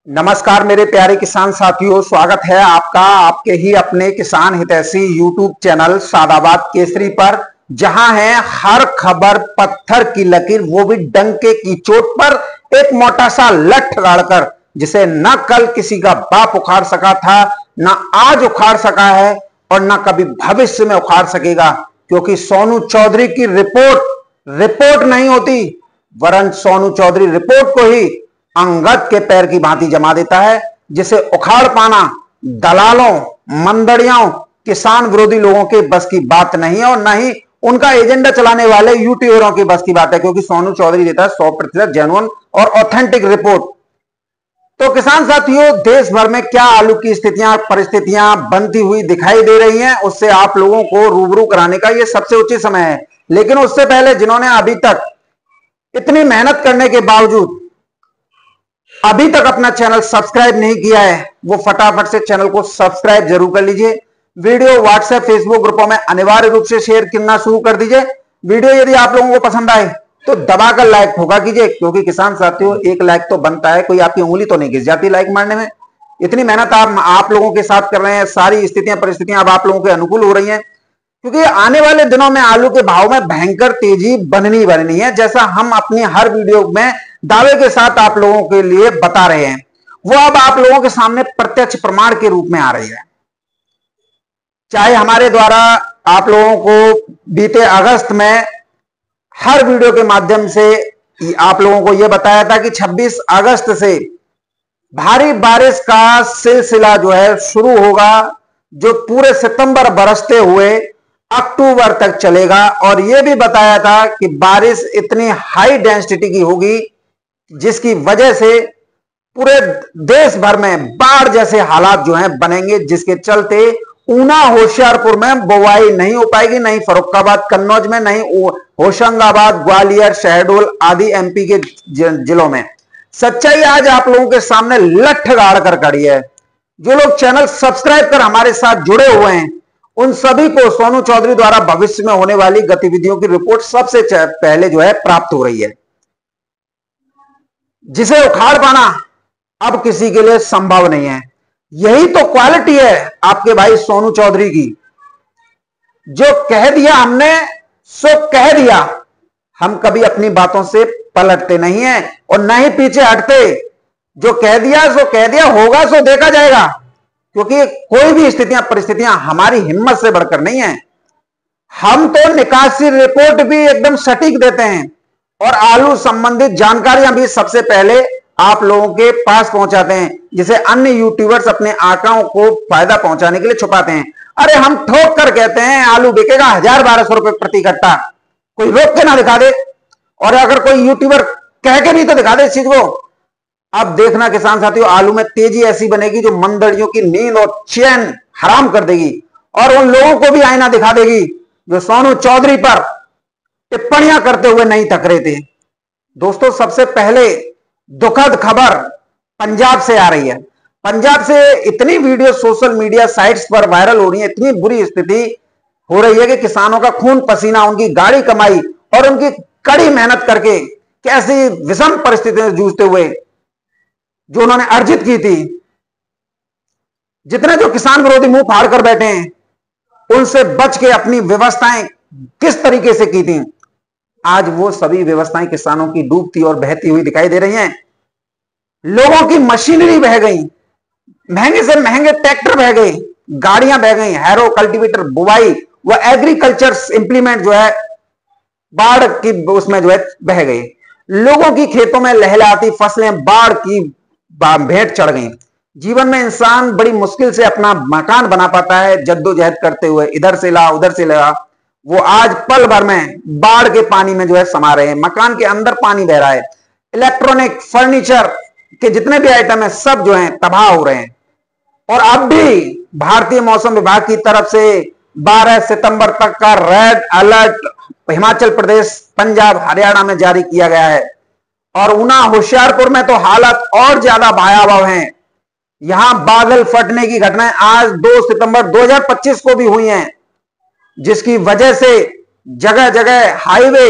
नमस्कार मेरे प्यारे किसान साथियों, स्वागत है आपका आपके ही अपने किसान हितैषी यूट्यूब चैनल सादाबाद केसरी पर, जहां है हर खबर पत्थर की लकीर, वो भी डंके की चोट पर। एक मोटा सा लठ गाड़कर, जिसे न कल किसी का बाप उखाड़ सका था, न आज उखाड़ सका है और न कभी भविष्य में उखाड़ सकेगा, क्योंकि सोनू चौधरी की रिपोर्ट नहीं होती, वरन सोनू चौधरी रिपोर्ट को ही अंगद के पैर की भांति जमा देता है, जिसे उखाड़ पाना दलालों, मंदड़ियों, किसान विरोधी लोगों के बस की बात नहीं है और न ही उनका एजेंडा चलाने वाले यूट्यूबरों की बस की बात है, क्योंकि सोनू चौधरी देता है 100% जेन्युइन और ऑथेंटिक रिपोर्ट। तो किसान साथियों, देश भर में क्या आलू की स्थितियां परिस्थितियां बनती हुई दिखाई दे रही हैं, उससे आप लोगों को रूबरू कराने का यह सबसे उचित समय है। लेकिन उससे पहले जिन्होंने अभी तक इतनी मेहनत करने के बावजूद अभी तक अपना चैनल सब्सक्राइब नहीं किया है, वो फटाफट से चैनल को सब्सक्राइब जरूर कर लीजिए। वीडियो व्हाट्सएप फेसबुक ग्रुपों में अनिवार्य रूप से शेयर करना शुरू कर दीजिए। वीडियो यदि आप लोगों को पसंद आए तो दबाकर लाइक ठोका कीजिए, क्योंकि किसान साथियों एक लाइक तो बनता है, कोई आपकी उंगली तो नहीं घिस जाती लाइक मारने में। इतनी मेहनत आप लोगों के साथ कर रहे हैं, सारी स्थितियां परिस्थितियां अब आप लोगों के अनुकूल हो रही हैं, क्योंकि आने वाले दिनों में आलू के भाव में भयंकर तेजी बननी है, जैसा हम अपनी हर वीडियो में दावे के साथ आप लोगों के लिए बता रहे हैं, वो अब आप लोगों के सामने प्रत्यक्ष प्रमाण के रूप में आ रही है। चाहे हमारे द्वारा आप लोगों को बीते अगस्त में हर वीडियो के माध्यम से आप लोगों को यह बताया था कि 26 अगस्त से भारी बारिश का सिलसिला जो है शुरू होगा, जो पूरे सितंबर बरसते हुए अक्टूबर तक चलेगा, और यह भी बताया था कि बारिश इतनी हाई डेंसिटी की होगी जिसकी वजह से पूरे देश भर में बाढ़ जैसे हालात जो हैं बनेंगे, जिसके चलते ऊना होशियारपुर में बुवाई नहीं हो पाएगी, नहीं फर्रुखाबाद कन्नौज में, नहीं होशंगाबाद ग्वालियर शहडोल आदि एमपी के जिलों में। सच्चाई आज आप लोगों के सामने लठ गाड़ कर खड़ी है। जो लोग चैनल सब्सक्राइब कर हमारे साथ जुड़े हुए हैं, उन सभी को सोनू चौधरी द्वारा भविष्य में होने वाली गतिविधियों की रिपोर्ट सबसे पहले जो है प्राप्त हो रही है, जिसे उखाड़ पाना अब किसी के लिए संभव नहीं है। यही तो क्वालिटी है आपके भाई सोनू चौधरी की। जो कह दिया हमने सो कह दिया, हम कभी अपनी बातों से पलटते नहीं है और न ही पीछे हटते। जो कह दिया सो कह दिया, होगा सो देखा जाएगा, क्योंकि कोई भी स्थितियां परिस्थितियां हमारी हिम्मत से बढ़कर नहीं है। हम तो निकासी रिपोर्ट भी एकदम सटीक देते हैं और आलू संबंधित जानकारियां भी सबसे पहले आप लोगों के पास पहुंचाते हैं, जिसे अन्य यूट्यूबर्स अपने आंकड़ों को फायदा पहुंचाने के लिए छुपाते हैं। अरे हम ठोक कर कहते हैं आलू बिकेगा 1000-1200 रुपए प्रति कट्टा, कोई रोक के ना दिखा दे, और अगर कोई यूट्यूबर कह के नहीं तो दिखा दे इस चीज को। अब देखना किसान साथियों, आलू में तेजी ऐसी बनेगी जो मंदड़ियों की नींद और चैन हराम कर देगी, और उन लोगों को भी आईना दिखा देगी जो सोनू चौधरी पर टिप्पणियां करते हुए नहीं थक रहे थे। दोस्तों, सबसे पहले दुखद खबर पंजाब से आ रही है। पंजाब से इतनी वीडियो सोशल मीडिया साइट्स पर वायरल हो रही है, इतनी बुरी स्थिति हो रही है कि किसानों का खून पसीना, उनकी गाड़ी कमाई और उनकी कड़ी मेहनत करके कैसी विषम परिस्थितियों से जूझते हुए जो उन्होंने अर्जित की थी, जितने जो किसान विरोधी मुंह फाड़ कर बैठे हैं, उनसे बच के अपनी व्यवस्थाएं किस तरीके से की थी, आज वो सभी व्यवस्थाएं किसानों की डूबती और बहती हुई दिखाई दे रही हैं। लोगों की मशीनरी बह गई, महंगे से महंगे ट्रैक्टर बह गए, गाड़ियां बह गई, हैरो कल्टीवेटर, बुवाई व एग्रीकल्चर इंप्लीमेंट जो है बाढ़ की उसमें जो है बह गई। लोगों की खेतों में लहलहाती फसलें बाढ़ की भेंट चढ़ गई। जीवन में इंसान बड़ी मुश्किल से अपना मकान बना पाता है, जद्दोजहद करते हुए, इधर से ला उधर से ला, वो आज पल भर में बाढ़ के पानी में जो है समा रहे हैं। मकान के अंदर पानी बह रहा है, इलेक्ट्रॉनिक फर्नीचर के जितने भी आइटम है सब जो है तबाह हो रहे हैं। और अब भी भारतीय मौसम विभाग की तरफ से 12 सितंबर तक का रेड अलर्ट हिमाचल प्रदेश, पंजाब, हरियाणा में जारी किया गया है, और ऊना होशियारपुर में तो हालत और ज्यादा भयावह है। यहां बादल फटने की घटनाएं आज 2 सितंबर 2025 को भी हुई हैं, जिसकी वजह से जगह जगह हाईवे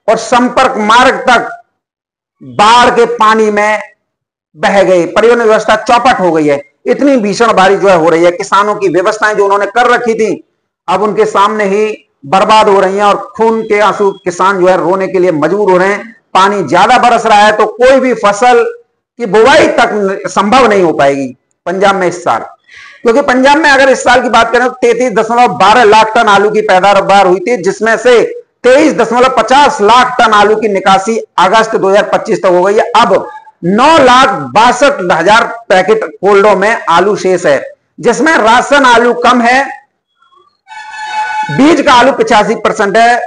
और संपर्क मार्ग तक बाढ़ के पानी में बह गए, परिवहन व्यवस्था चौपट हो गई है। इतनी भीषण बारिश जो है हो रही है, किसानों की व्यवस्थाएं जो उन्होंने कर रखी थी अब उनके सामने ही बर्बाद हो रही हैं और खून के आंसू किसान जो है रोने के लिए मजबूर हो रहे हैं। पानी ज्यादा बरस रहा है तो कोई भी फसल की बुवाई तक संभव नहीं हो पाएगी पंजाब में इस साल, क्योंकि पंजाब में अगर इस साल की बात करें तो 33.12 लाख टन आलू की पैदावार हुई थी, जिसमें से 23.50 लाख टन आलू की निकासी अगस्त 2025 तक हो गई है। अब 9,62,000 पैकेट कोल्डों में आलू शेष है, जिसमें राशन आलू कम है, बीज का आलू 85% है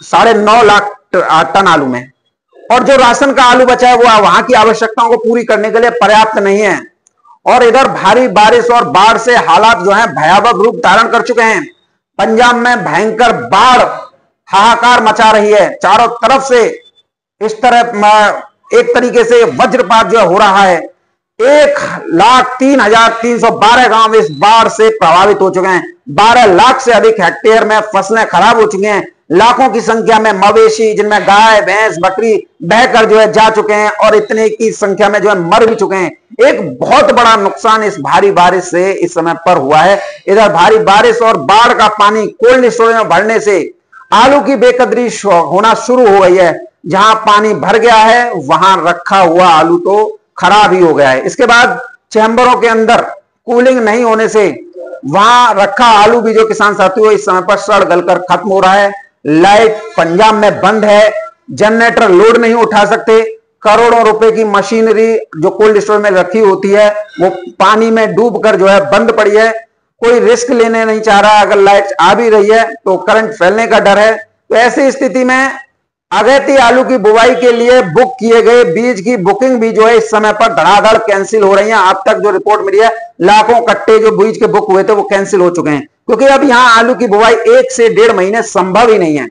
9.5 लाख टन आलू में, और जो राशन का आलू बचा है वो वहां की आवश्यकताओं को पूरी करने के लिए पर्याप्त नहीं है। और इधर भारी बारिश और बाढ़ से हालात जो है भयावह रूप धारण कर चुके हैं। पंजाब में भयंकर बाढ़ हाहाकार मचा रही है, चारों तरफ से इस तरह एक तरीके से वज्रपात जो हो रहा है। 1,03,312 गांव इस बाढ़ से प्रभावित हो चुके हैं। 12 लाख से अधिक हेक्टेयर में फसलें खराब हो चुकी हैं। लाखों की संख्या में मवेशी, जिनमें गाय भैंस बकरी बहकर जो है जा चुके हैं और इतने की संख्या में जो है मर भी चुके हैं। एक बहुत बड़ा नुकसान इस भारी बारिश से इस समय पर हुआ है। इधर भारी बारिश और बाढ़ का पानी कोल्ड स्टोरेज में भरने से आलू की बेकदरी होना शुरू हो गई है। जहां पानी भर गया है वहां रखा हुआ आलू तो खराब ही हो गया है। इसके बाद चैम्बरों के अंदर कूलिंग नहीं होने से वहां रखा आलू भी जो किसान साथियों इस समय पर सड़ गलकर खत्म हो रहा है। लाइट पंजाब में बंद है, जनरेटर लोड नहीं उठा सकते, करोड़ों रुपए की मशीनरी जो कोल्ड स्टोर में रखी होती है वो पानी में डूबकर जो है बंद पड़ी है। कोई रिस्क लेने नहीं चाह रहा, अगर लाइट आ भी रही है तो करंट फैलने का डर है। तो ऐसी स्थिति में अगेती आलू की बुवाई के लिए बुक किए गए बीज की बुकिंग भी जो है इस समय पर धड़ाधड़ कैंसिल हो रही है। अब तक जो रिपोर्ट मिली है लाखों कट्टे जो बीज के बुक हुए थे वो कैंसिल हो चुके हैं, क्योंकि अब यहां आलू की बुवाई 1 से 1.5 महीने संभव ही नहीं है।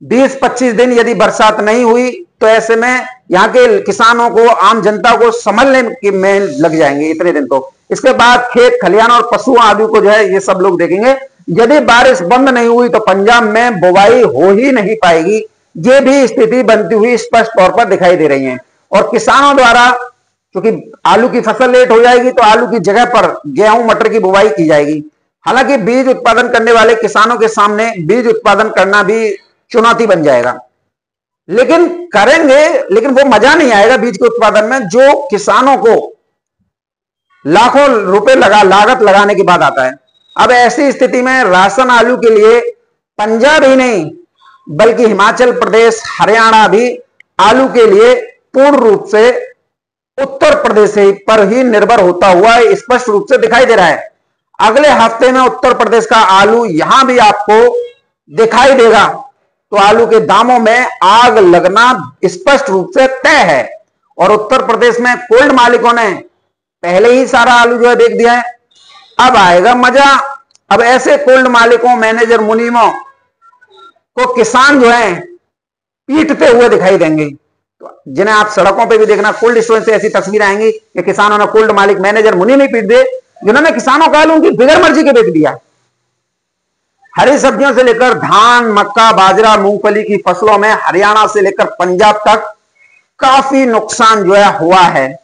20-25 दिन यदि बरसात नहीं हुई तो ऐसे में यहाँ के किसानों को, आम जनता को संभलने में लग जाएंगे इतने दिन। तो इसके बाद खेत खलिहान और पशु आदि को जो है ये सब लोग देखेंगे। यदि बारिश बंद नहीं हुई तो पंजाब में बुवाई हो ही नहीं पाएगी। ये भी स्थिति बनती हुई स्पष्ट तौर पर दिखाई दे रही है। और किसानों द्वारा क्योंकि आलू की फसल लेट हो जाएगी तो आलू की जगह पर गेहूं मटर की बुवाई की जाएगी। हालांकि बीज उत्पादन करने वाले किसानों के सामने बीज उत्पादन करना भी चुनौती बन जाएगा, लेकिन करेंगे, लेकिन वो मजा नहीं आएगा बीज के उत्पादन में जो किसानों को लाखों रुपए लागत लगाने के बाद आता है। अब ऐसी स्थिति में राशन आलू के लिए पंजाब ही नहीं बल्कि हिमाचल प्रदेश, हरियाणा भी आलू के लिए पूर्ण रूप से उत्तर प्रदेश पर ही निर्भर होता हुआ स्पष्ट रूप से दिखाई दे रहा है। अगले हफ्ते में उत्तर प्रदेश का आलू यहां भी आपको दिखाई देगा तो आलू के दामों में आग लगना स्पष्ट रूप से तय है। और उत्तर प्रदेश में कोल्ड मालिकों ने पहले ही सारा आलू जो है बेच दिया है, अब आएगा मजा। अब ऐसे कोल्ड मालिकों, मैनेजर मुनीमों को किसान जो है पीटते हुए दिखाई देंगे, जिन्हें आप सड़कों पे भी देखना, कोल्ड स्टोरेज से ऐसी तस्वीर आएंगी कि किसानों ने कोल्ड मालिक, मैनेजर मुनीम ही पीट दे जिन्होंने किसानों का आलू उनकी बिगर मर्जी के बेच दिया। हरी सब्जियों से लेकर धान, मक्का, बाजरा, मूंगफली की फसलों में हरियाणा से लेकर पंजाब तक काफी नुकसान जो है हुआ है।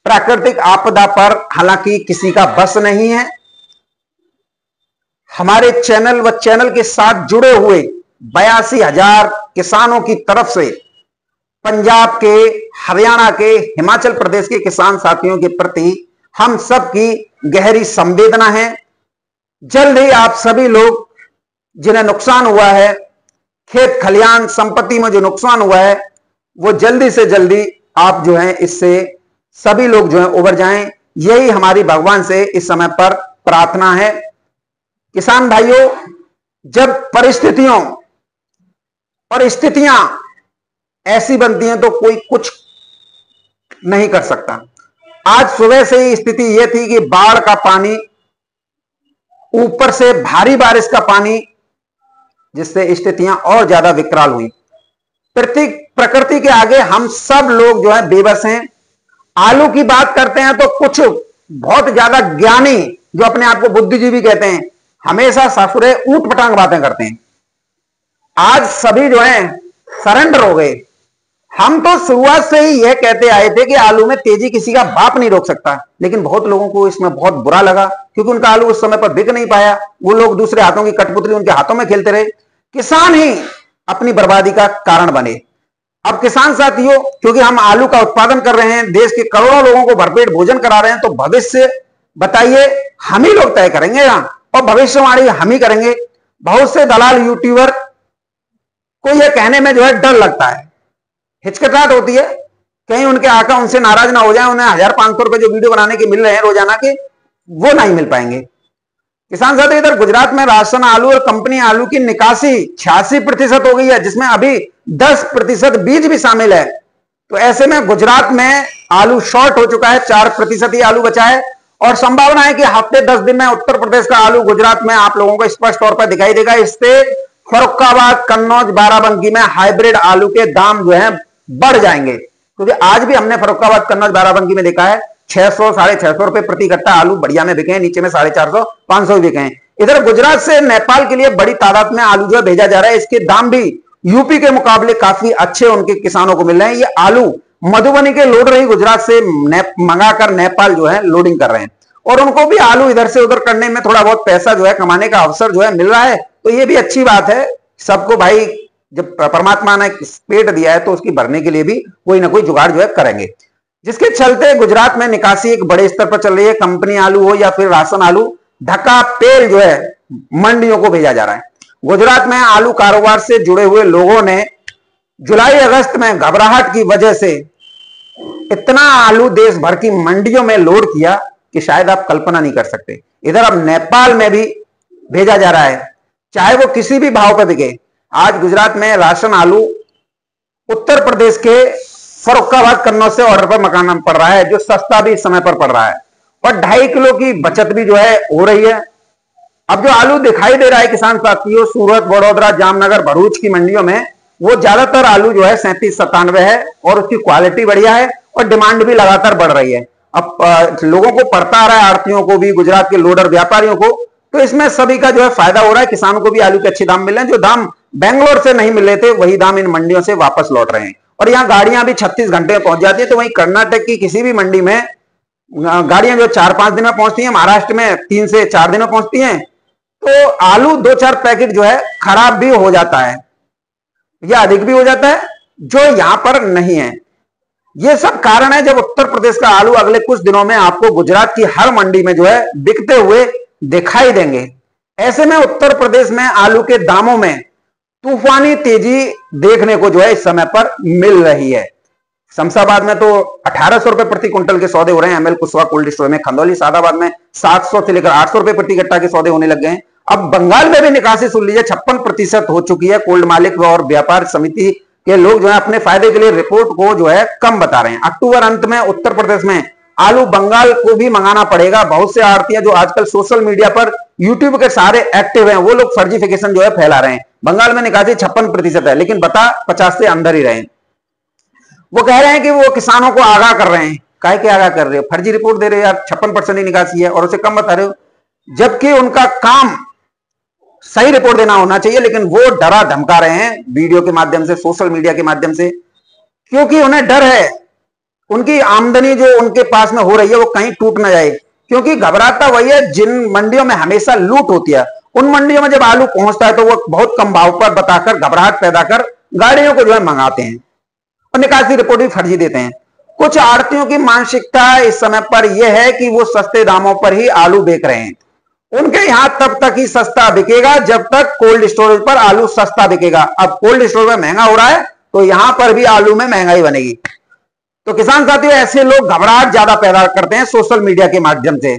प्राकृतिक आपदा पर हालांकि किसी का बस नहीं है। हमारे चैनल व चैनल के साथ जुड़े हुए 82,000 किसानों की तरफ से पंजाब के, हरियाणा के, हिमाचल प्रदेश के किसान साथियों के प्रति हम सब की गहरी संवेदना है। जल्द ही आप सभी लोग जिन्हें नुकसान हुआ है, खेत खलिहान संपत्ति में जो नुकसान हुआ है, वो जल्दी से जल्दी आप जो है इससे सभी लोग जो है उबर जाएं। यही हमारी भगवान से इस समय पर प्रार्थना है। किसान भाइयों, जब परिस्थितियां ऐसी बनती हैं तो कोई कुछ नहीं कर सकता। आज सुबह से ही स्थिति यह थी कि बाढ़ का पानी, ऊपर से भारी बारिश का पानी, जिससे स्थितियां और ज्यादा विकराल हुई। प्रकृति के आगे हम सब लोग जो है बेबस हैं। आलू की बात करते हैं तो कुछ बहुत ज्यादा ज्ञानी जो अपने आप को बुद्धिजीवी कहते हैं हमेशा ससुरे ऊट पटांग बातें करते हैं। आज सभी जो है सरेंडर हो गए। हम तो शुरुआत से ही यह कहते आए थे कि आलू में तेजी किसी का बाप नहीं रोक सकता, लेकिन बहुत लोगों को इसमें बहुत बुरा लगा क्योंकि उनका आलू उस समय पर बिक नहीं पाया। वो लोग दूसरे हाथों की कठपुतली उनके हाथों में खेलते रहे, किसान ही अपनी बर्बादी का कारण बने। अब किसान साथियों, क्योंकि हम आलू का उत्पादन कर रहे हैं, देश के करोड़ों लोगों को भरपेट भोजन करा रहे हैं, तो भविष्य बताइए हम ही लोग तय करेंगे यहां, और भविष्यवाणी हम ही करेंगे। बहुत से दलाल यूट्यूबर को यह कहने में जो है डर लगता है, हिचकिचाहट होती है, कहीं उनके आका उनसे नाराज ना हो जाए, उन्हें 1500 रुपए जो वीडियो बनाने के मिल रहे हैं रोजाना के, वो नहीं मिल पाएंगे। किसान साथियों, इधर गुजरात में राशन आलू और कंपनी आलू की निकासी 86% हो गई है, जिसमें अभी 10% बीज भी शामिल है। तो ऐसे में गुजरात में आलू शॉर्ट हो चुका है, 4% ही आलू बचा है, और संभावना है कि हफ्ते 10 दिन में उत्तर प्रदेश का आलू गुजरात में आप लोगों को स्पष्ट तौर पर दिखाई देगा। इससे फर्रुखाबाद, कन्नौज, बाराबंकी में हाइब्रिड आलू के दाम जो है बढ़ जाएंगे, क्योंकि आज भी हमने फर्रुखाबाद, कन्नौज, बाराबंकी में देखा है 600, 650 रुपए प्रति कट्टा आलू बढ़िया में बिके हैं, नीचे में 450, 500 बिके हैं। इधर गुजरात से नेपाल के लिए बड़ी तादाद में आलू जो है भेजा जा रहा है, इसके दाम भी यूपी के मुकाबले काफी अच्छे उनके किसानों को मिल रहे हैं। ये आलू मधुबनी के लोड रही गुजरात से मंगाकर नेपाल जो है लोडिंग कर रहे हैं, और उनको भी आलू इधर से उधर करने में थोड़ा बहुत पैसा जो है कमाने का अवसर जो है मिल रहा है, तो ये भी अच्छी बात है। सबको भाई जब परमात्मा ने पेट दिया है तो उसकी भरने के लिए भी कोई ना कोई जुगाड़ जो है करेंगे, जिसके चलते गुजरात में निकासी एक बड़े स्तर पर चल रही है। कंपनी आलू हो या फिर राशन आलू, ढका पेल जो है मंडियों को भेजा जा रहा है। गुजरात में आलू कारोबार से जुड़े हुए लोगों ने जुलाई अगस्त में घबराहट की वजह से इतना आलू देश भर की मंडियों में लोड किया कि शायद आप कल्पना नहीं कर सकते। इधर अब नेपाल में भी भेजा जा रहा है, चाहे वो किसी भी भाव पर बिके। आज गुजरात में राशन आलू उत्तर प्रदेश के फर्रुखाबाद, कन्नौज से ऑर्डर पर मंगाना पड़ रहा है, जो सस्ता भी समय पर पड़ रहा है, और 2.5 किलो की बचत भी जो है हो रही है। अब जो आलू दिखाई दे रहा है किसान साथियों, सूरत, वडोदरा, जामनगर, भरूच की मंडियों में, वो ज्यादातर आलू जो है 37-97 है, और उसकी क्वालिटी बढ़िया है, और डिमांड भी लगातार बढ़ रही है। अब लोगों को पड़ता आ रहा है, आड़तियों को भी, गुजरात के लोडर व्यापारियों को, तो इसमें सभी का जो है फायदा हो रहा है। किसानों को भी आलू के अच्छे दाम मिल रहे हैं, जो दाम बेंगलोर से नहीं मिल रहे थे वही दाम इन मंडियों से वापस लौट रहे हैं, और यहाँ गाड़ियां भी 36 घंटे में पहुंच जाती है। तो वहीं कर्नाटक की किसी भी मंडी में गाड़ियां जो 4-5 दिन में पहुंचती हैं, महाराष्ट्र में 3 से 4 दिन में पहुंचती हैं, तो आलू 2-4 पैकेट जो है खराब भी हो जाता है या अधिक भी हो जाता है, जो यहां पर नहीं है। ये सब कारण है जब उत्तर प्रदेश का आलू अगले कुछ दिनों में आपको गुजरात की हर मंडी में जो है बिकते हुए दिखाई देंगे। ऐसे में उत्तर प्रदेश में आलू के दामों में तूफानी तेजी देखने को जो है इस समय पर मिल रही है। शमशाबाद में तो 1800 रुपए प्रति क्विंटल के सौदे हो रहे हैं एमएल कुशवाहा कोल्ड स्टोर में। खंदौली, सादाबाद में 700 से लेकर 800 रुपए प्रति कट्टा के सौदे होने लग गए हैं। अब बंगाल में भी निकासी सुन लीजिए 56% हो चुकी है। कोल्ड मालिक और व्यापार समिति के लोग जो है अपने फायदे के लिए रिपोर्ट को जो है कम बता रहे हैं। अक्टूबर अंत में उत्तर प्रदेश में आलू बंगाल को भी मंगाना पड़ेगा। बहुत से आड़तियां जो आजकल सोशल मीडिया पर यूट्यूब के सारे एक्टिव हैं, वो लोग फर्जीफिकेशन जो है फैला रहे हैं। बंगाल में निकासी 56% है, लेकिन बता 50 से अंदर ही रहे। वो कह रहे हैं कि वो किसानों को आगाह कर रहे हैं। काहे के आगाह कर रहे हो? फर्जी रिपोर्ट दे रहे हो यार, 56% ही निकासी है और उसे कम बता रहे हो, जबकि उनका काम सही रिपोर्ट देना होना चाहिए, लेकिन वो डरा धमका रहे हैं वीडियो के माध्यम से, सोशल मीडिया के माध्यम से, क्योंकि उन्हें डर है उनकी आमदनी जो उनके पास में हो रही है वो कहीं टूट ना जाए। क्योंकि घबराता वही है जिन मंडियों में हमेशा लूट होती है, उन मंडियों में जब आलू पहुंचता है तो वो बहुत कम भाव पर बताकर घबराहट पैदा कर गाड़ियों को जो है मंगाते हैं और निकासी रिपोर्ट भी फर्जी देते हैं। कुछ आड़तियों की मानसिकता इस समय पर यह है कि वो सस्ते दामों पर ही आलू बेच रहे हैं। उनके यहां तब तक ही सस्ता बिकेगा जब तक कोल्ड स्टोरेज पर आलू सस्ता बिकेगा। अब कोल्ड स्टोरेज में महंगा हो रहा है तो यहां पर भी आलू में महंगाई बनेगी। तो किसान साथियों, ऐसे लोग घबराहट ज्यादा पैदा करते हैं सोशल मीडिया के माध्यम से।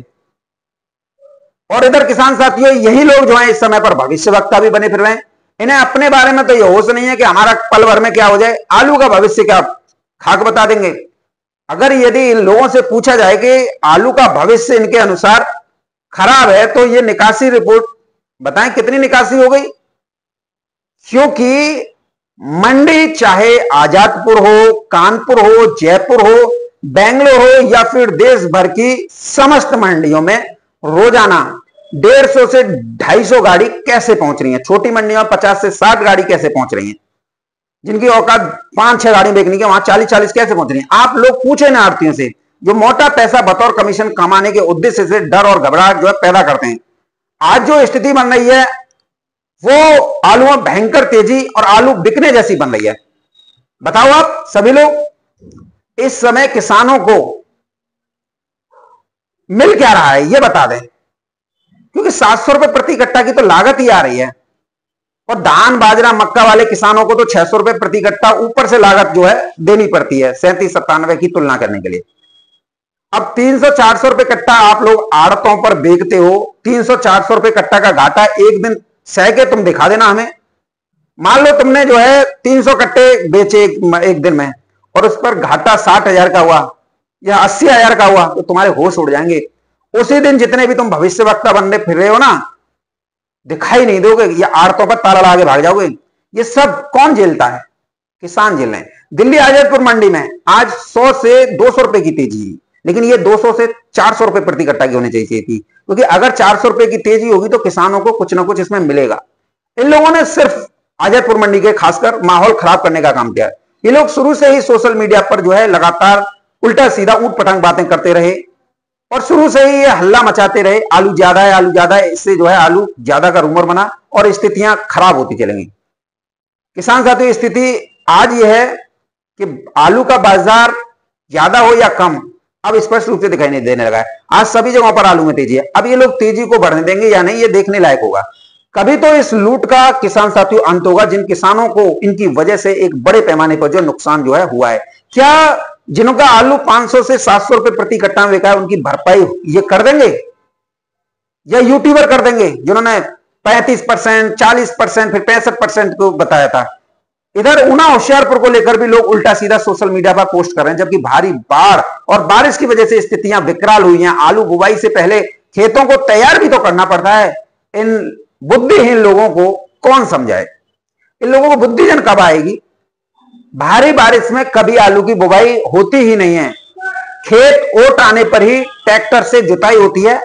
और इधर किसान साथियों, यही लोग जो है इस समय पर भविष्यवक्ता भी बने फिर रहे हैं। इन्हें अपने बारे में तो यह होश नहीं है कि हमारा पल भर में क्या हो जाए, आलू का भविष्य क्या खाक बता देंगे। अगर यदि इन लोगों से पूछा जाए कि आलू का भविष्य इनके अनुसार खराब है तो ये निकासी रिपोर्ट बताएं कितनी निकासी हो गई। क्योंकि मंडी चाहे आजादपुर हो, कानपुर हो, जयपुर हो, बेंगलोर हो या फिर देश भर की समस्त मंडियों में रोजाना 150 से 250 गाड़ी कैसे पहुंच रही है। छोटी मंडियों में 50 से 60 गाड़ी कैसे पहुंच रही है, जिनकी औकात 5-6 गाड़ी बेचने की, वहां 40-40 कैसे पहुंच रही है? आप लोग पूछे ना आड़तियों से, जो मोटा पैसा बतौर कमीशन कमाने के उद्देश्य से डर और घबराहट जो है पैदा करते हैं। आज जो स्थिति बन रही है वो आलू में भयंकर तेजी और आलू बिकने जैसी बन रही है। बताओ आप सभी लोग, इस समय किसानों को मिल क्या रहा है ये बता दें, क्योंकि 700 रुपए प्रति कट्टा की तो लागत ही आ रही है, और धान बाजरा मक्का वाले किसानों को तो 600 रुपए प्रति कट्टा ऊपर से लागत जो है देनी पड़ती है 37-97 की तुलना करने के लिए। अब 300-400 रुपए कट्टा आप लोग आड़तों पर बेचते हो, 300-400 रुपए कट्टा का घाटा एक दिन सह के तुम दिखा देना हमें। मान लो तुमने जो है 300 कट्टे बेचे एक दिन में, और उस पर घाटा 60,000 का हुआ या 80,000 का हुआ, तो तुम्हारे होश उड़ जाएंगे। उसी दिन जितने भी तुम भविष्यवक्ता बनने फिर रहे हो ना, दिखाई नहीं दोगे, या आड़तों पर ताला लगा के भाग जाओगे। ये सब कौन झेलता है? किसान झेल रहे हैं। दिल्ली आजादपुर मंडी में आज 100 से 200 रुपए की तेजी, लेकिन ये 200 से 400 रुपए प्रति कट्टा की होनी चाहिए थी, क्योंकि अगर 400 रुपए की तेजी होगी तो किसानों को कुछ ना कुछ इसमें मिलेगा। इन लोगों ने सिर्फ आजादपुर मंडी के खासकर माहौल खराब करने का काम किया। ये लोग शुरू से ही सोशल मीडिया पर जो है लगातार उल्टा सीधा ऊट पटांग बातें करते रहे, और शुरू से ही ये हल्ला मचाते रहे, आलू ज्यादा है, आलू ज्यादा है। इससे जो है आलू ज्यादा का रूमर बना और स्थितियां खराब होती चलेंगी। किसान साथियों, स्थिति आज यह है कि आलू का बाजार ज्यादा हो या कम अब स्पष्ट रूप से दिखाई नहीं देने लगा है। आज सभी जगहों पर आलू में तेजी है। अब ये लोग तेजी को बढ़ने देंगे या नहीं, ये देखने लायक होगा। कभी तो इस लूट का किसान साथियों अंत होगा, जिन किसानों को इनकी वजह से एक बड़े पैमाने पर जो नुकसान जो है हुआ है। क्या जिनका आलू 500 से 700 रुपए प्रति कट्टा में बिका है, उनकी भरपाई ये कर देंगे, या यूट्यूबर कर देंगे जिन्होंने 35%, 40%, फिर 65% को बताया था? इधर ऊना होशियारपुर को लेकर भी लोग उल्टा सीधा सोशल मीडिया पर पोस्ट कर रहे हैं, जबकि भारी बाढ़ और बारिश की वजह से स्थितियां विकराल हुई हैं। आलू बुवाई से पहले खेतों को तैयार भी तो करना पड़ता है। इन बुद्धिहीन लोगों को कौन समझाए? इन लोगों को बुद्धिजन कब आएगी? भारी बारिश में कभी आलू की बुवाई होती ही नहीं है। खेत ओट आने पर ही ट्रैक्टर से जुताई होती है।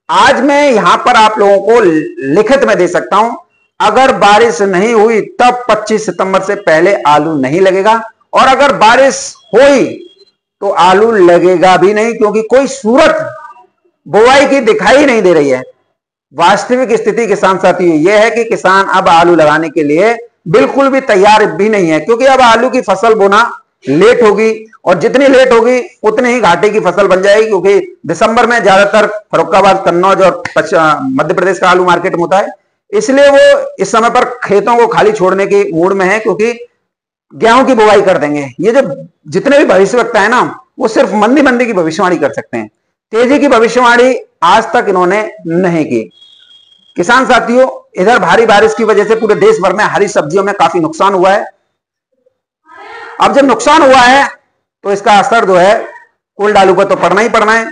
आज मैं यहां पर आप लोगों को लिखित में दे सकता हूं, अगर बारिश नहीं हुई तब 25 सितंबर से पहले आलू नहीं लगेगा, और अगर बारिश हुई तो आलू लगेगा भी नहीं, क्योंकि कोई सूरत बुवाई की दिखाई नहीं दे रही है। वास्तविक स्थिति किसान साथियों यह है कि किसान अब आलू लगाने के लिए बिल्कुल भी तैयार भी नहीं है, क्योंकि अब आलू की फसल बोना लेट होगी, और जितनी लेट होगी उतनी ही घाटे की फसल बन जाएगी, क्योंकि दिसंबर में ज्यादातर फर्रुखाबाद, कन्नौज और मध्य प्रदेश का आलू मार्केट में होता है। इसलिए वो इस समय पर खेतों को खाली छोड़ने के मूड में है, क्योंकि गेहूं की बुवाई कर देंगे। ये जो जितने भी भविष्यवक्ता है ना, वो सिर्फ मंदी मंदी की भविष्यवाणी कर सकते हैं, तेजी की भविष्यवाणी आज तक इन्होंने नहीं की। किसान साथियों, इधर भारी बारिश की वजह से पूरे देश भर में हरी सब्जियों में काफी नुकसान हुआ है। अब जब नुकसान हुआ है तो इसका असर जो है कोल्ड आलू पर तो पड़ना ही पड़ना है।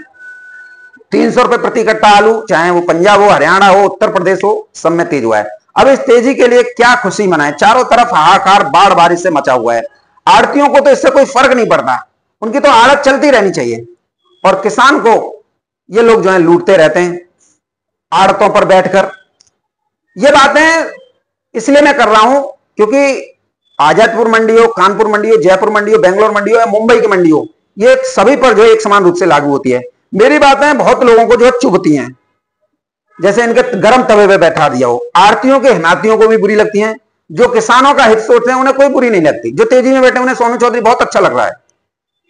300 रुपए प्रति कट्टा आलू, चाहे वो पंजाब हो, हरियाणा हो, उत्तर प्रदेश हो, सब में तेज हुआ है। अब इस तेजी के लिए क्या खुशी मनाए? चारों तरफ हाहाकार बाढ़ बारिश से मचा हुआ है। आड़तियों को तो इससे कोई फर्क नहीं पड़ता, उनकी तो आड़त चलती रहनी चाहिए, और किसान को ये लोग जो है लूटते रहते हैं आड़तों पर बैठकर। ये बातें इसलिए मैं कर रहा हूं क्योंकि आजादपुर मंडी हो, कानपुर मंडी हो, जयपुर मंडी हो, बेंगलोर मंडी हो या मुंबई की मंडी हो, ये सभी पर जो है एक समान रूप से लागू होती है। मेरी बातें बहुत लोगों को जो है चुभती हैं, जैसे इनके गर्म तवे पे बैठा दिया हो। आड़तियों के हिमायतियों को भी बुरी लगती हैं, जो किसानों का हित सोचते हैं उन्हें कोई बुरी नहीं लगती। जो तेजी में बैठे उन्हें सोनू चौधरी बहुत अच्छा लग रहा है।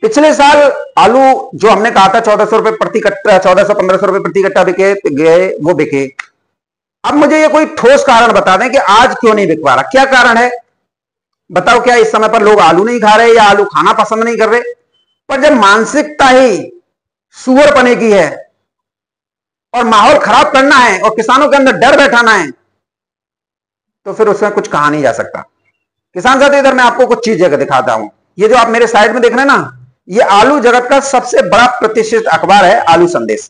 पिछले साल आलू जो हमने कहा था 1400 रुपए प्रति कट्टा, 1400-1500 रुपए प्रति कट्टा बिके गए, वो बिके। अब मुझे ये कोई ठोस कारण बता दें कि आज क्यों नहीं बिक पा रहा, क्या कारण है बताओ? क्या इस समय पर लोग आलू नहीं खा रहे या आलू खाना पसंद नहीं कर रहे? पर जब मानसिकता ही सुअरपने की है और माहौल खराब करना है और किसानों के अंदर डर बैठाना है, तो फिर उसमें कुछ कहा नहीं जा सकता। किसान साथी, इधर मैं आपको कुछ चीजें दिखाता हूं। ये जो आप मेरे साइड में देख रहे हैं ना, ये आलू जगत का सबसे बड़ा प्रतिष्ठित अखबार है आलू संदेश।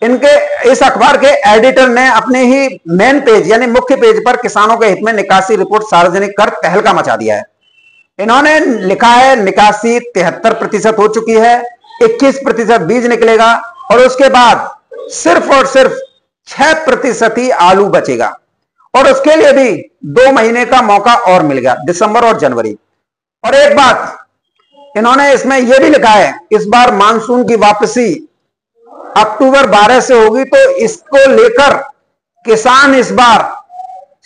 इनके इस अखबार के एडिटर ने अपने ही मेन पेज यानी मुख्य पेज पर किसानों के हित में निकासी रिपोर्ट सार्वजनिक कर तहलका मचा दिया है। इन्होंने लिखा है निकासी 73% हो चुकी है, 21% बीज निकलेगा, और उसके बाद सिर्फ और सिर्फ 6% ही आलू बचेगा। और उसके लिए भी 2 महीने का मौका और मिल गया, दिसंबर और जनवरी। और एक बात इन्होंने इसमें यह भी लिखा है, इस बार मानसून की वापसी अक्टूबर 12 से होगी, तो इसको लेकर किसान इस बार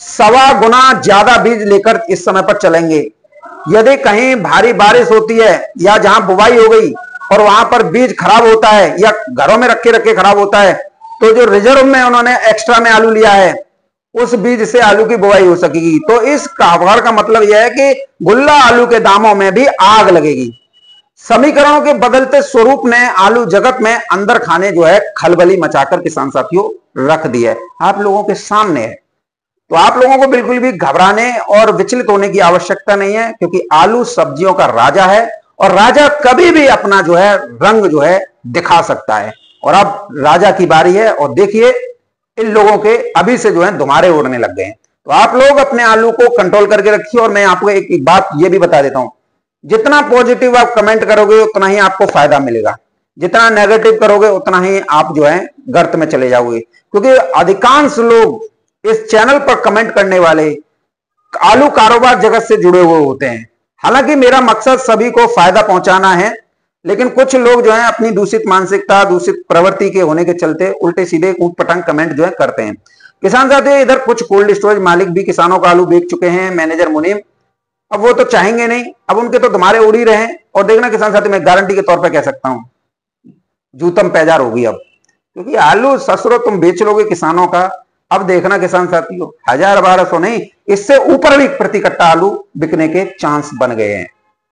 1.25 गुना ज्यादा बीज लेकर इस समय पर चलेंगे। यदि कहीं भारी बारिश होती है या जहां बुवाई हो गई और वहां पर बीज खराब होता है या घरों में रखे रखे खराब होता है, तो जो रिजर्व में उन्होंने एक्स्ट्रा में आलू लिया है उस बीज से आलू की बुवाई हो सकेगी। तो इस खबर का मतलब यह है कि गुल्ला आलू के दामों में भी आग लगेगी। समीकरणों के बदलते स्वरूप ने आलू जगत में अंदर खाने जो है खलबली मचाकर किसान साथियों रख दी है, आप लोगों के सामने है। तो आप लोगों को बिल्कुल भी घबराने और विचलित होने की आवश्यकता नहीं है, क्योंकि आलू सब्जियों का राजा है और राजा कभी भी अपना जो है रंग जो है दिखा सकता है। और अब राजा की बारी है और देखिए इन लोगों के अभी से जो है दुमारे उड़ने लग गए हैं। तो आप लोग अपने आलू को कंट्रोल करके रखिए। और मैं आपको एक बात ये भी बता देता हूं, जितना पॉजिटिव आप कमेंट करोगे उतना ही आपको फायदा मिलेगा, जितना नेगेटिव करोगे उतना ही आप जो है गर्त में चले जाओगे। क्योंकि अधिकांश लोग इस चैनल पर कमेंट करने वाले आलू कारोबार जगत से जुड़े हुए होते हैं। हालांकि मेरा मकसद सभी को फायदा पहुंचाना है, लेकिन कुछ लोग जो है अपनी दूषित मानसिकता, दूषित प्रवृत्ति के होने के चलते उल्टे सीधे ऊटपटांग कमेंट जो है करते हैं। किसान साथियों, इधर कुछ कोल्ड स्टोरेज मालिक भी किसानों का आलू बेच चुके हैं, मैनेजर मुनीम। अब वो तो चाहेंगे नहीं, अब उनके तो तुम्हारे उड़ ही रहे हैं। और देखना किसान साथियों, मैं गारंटी के तौर पर कह सकता हूं जूतम पैजार होगी अब, क्योंकि आलू ससुरो तुम बेच लोगे किसानों का। अब देखना किसान साथियों, 1000-1200 नहीं, इससे ऊपर भी प्रति कट्टा आलू बिकने के चांस बन गए हैं।